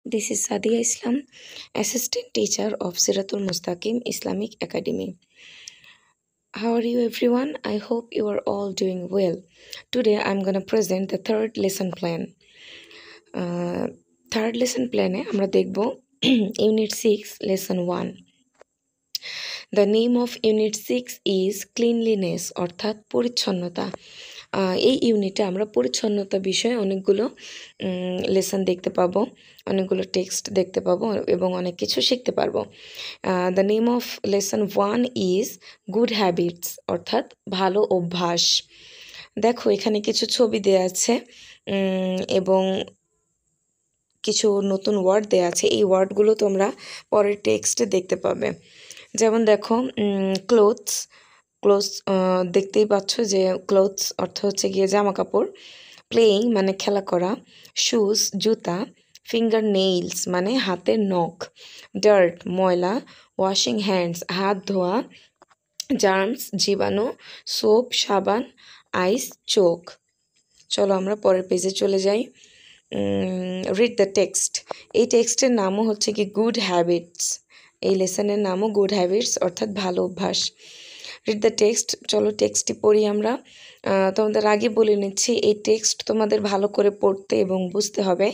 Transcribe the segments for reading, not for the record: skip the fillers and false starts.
This is Sadia Islam, Assistant Teacher of Siratul Mustaqim Islamic Academy. How are you everyone? I hope you are all doing well. Today I'm going to present the third lesson plan. Third lesson plan আমরা দেখব Unit 6 Lesson 1. The name of Unit 6 is Cleanliness অর্থাৎ পরিচ্ছন্নতা। এই ইউনিটে আমরা পরিচ্ছন্নতা বিষয়ে অনেকগুলো লেসন দেখতে পাবো, অনেকগুলো টেক্সট দেখতে পাবো এবং অনেক কিছু শিখতে পারবো। The name of lesson 1 is good habits অর্থাৎ ভালো অভ্যাস। দেখো এখানে কিছু ছবি দেয়া আছে এবং কিছু নতুন ওয়ার্ড দেয়া আছে। এই ওয়ার্ডগুলো তোমরা পরের টেক্সটে দেখতে পাবে। যেমন দেখো ক্লোথস দেখতেই পাচ্ছ যে ক্লোথস অর্থ হচ্ছে গিয়ে জামা কাপড়, প্লেয়িং মানে খেলা করা, শুজ জুতা, ফিঙ্গার নেইলস মানে হাতের নখ, ডার্ট ময়লা, ওয়াশিং হ্যান্ডস হাত ধোয়া, জার্মস জীবাণু, সোপ সাবান, আইস চোখ। চলো আমরা পরের পেজে চলে যাই। Read the text. এই টেক্সটের নামও হচ্ছে কি গুড হ্যাবিটস। এই লেসনের নামও গুড হ্যাবিটস অর্থাৎ ভালো অভ্যাস। Read the text. চলো টেক্সটটি পড়ি আমরা। তোমাদের আগে বলে নিচ্ছি এই টেক্সট তোমাদের ভালো করে পড়তে এবং বুঝতে হবে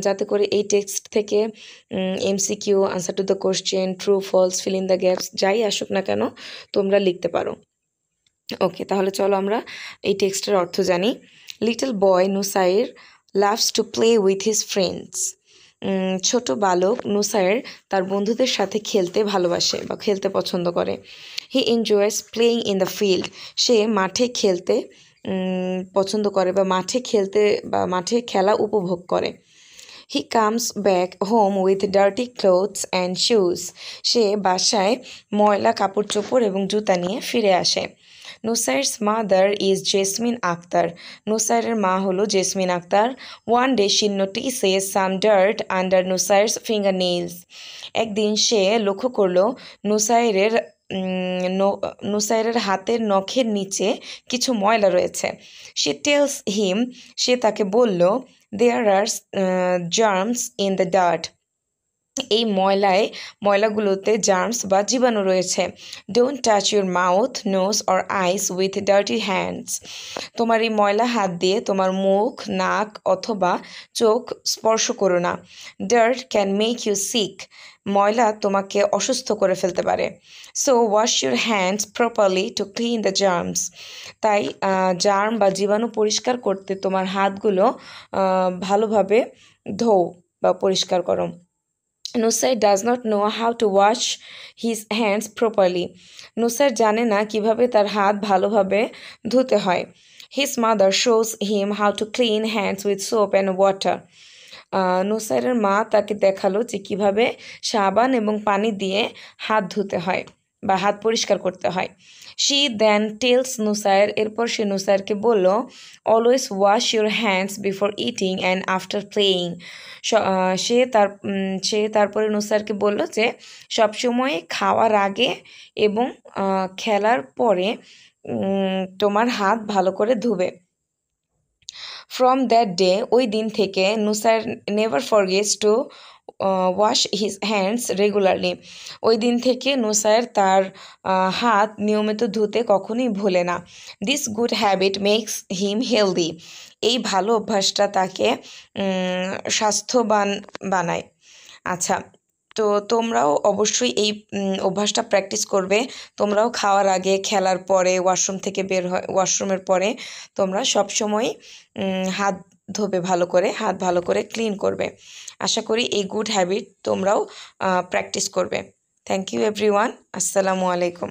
যাতে করে এই টেক্সট থেকে MCQ, answer to the question, true false, fill in the gaps যাই আসুক না কেন তোমরা লিখতে পারো। ওকে, তাহলে চলো আমরা এই টেক্সটের অর্থ জানি। Little boy Nusair loves to play with his friends. ছোট বালক নুসাইর তার বন্ধুদের সাথে খেলতে ভালোবাসে বা খেলতে পছন্দ করে। He enjoys playing in the field. সে মাঠে খেলতে পছন্দ করে বা মাঠে খেলা উপভোগ করে। He comes back home with dirty clothes and shoes. সে বাসায় ময়লা কাপড় চোপড় এবং জুতা নিয়ে ফিরে আসে। Nusair's mother is Jesmin Akter. নুসাইরের মা হলো Jesmin Akter. One day she notices some dirt under Nusair's finger nails. একদিন সে লক্ষ্য করলো নুসাইরের হাতের নখের নিচে কিছু ময়লা রয়েছে। She tells him. সে তাকে বলল there are germs in the dirt. এই ময়লাগুলোতে জার্মস বা জীবাণু রয়েছে। Don't touch your mouth nose or eyes with dirty hands. তোমার এই ময়লা হাত দিয়ে তোমার মুখ নাক অথবা চোখ স্পর্শ করো না। Dirt can make you sick. ময়লা তোমাকে অসুস্থ করে ফেলতে পারে। So wash your hands properly to clean the germs. তাই জার্ম বা জীবাণু পরিষ্কার করতে তোমার হাতগুলো ভালোভাবে ধোও বা পরিষ্কার করো। Nusair does not know how to wash his hands properly. Nusair জানে না কিভাবে তার হাত ভালোভাবে ধুতে হয়। His mother shows him how to clean hands with soap and water. নুসাইরের মা তাকে দেখালো যে কিভাবে সাবান এবং পানি দিয়ে হাত ধুতে হয় বা হাত পরিষ্কার করতে হয়। She then tells Nusair. এরপর সে নুসাইরকে বলল always wash your hands before eating and after playing. সে তারপরে নুসাইরকে বলল যে সবসময় খাওয়ার আগে এবং খেলার পরে তোমার হাত ভালো করে ধুবে। ফ্রম দ্যাট ডে ওই দিন থেকে Nusair never forgets two wash his hands regularly. ওই দিন থেকে নুসাইর তার হাত নিয়মিত ধুতে কখনোই ভোলে না। This good habit makes him healthy. এই ভালো অভ্যাসটা তাকে স্বাস্থ্যবান বানায়। আচ্ছা, তো তোমরাও অবশ্যই এই অভ্যাসটা প্র্যাকটিস করবে। তোমরাও খাওয়ার আগে খেলার পরে ওয়াশরুমের পরে তোমরা সবসময় হাত ধোবে হাত ভালো করে ক্লিন করবে। আশা করি এই গুড হ্যাবিট তোমরাও প্র্যাকটিস করবে। Thank you everyone. আসসালামু আলাইকুম।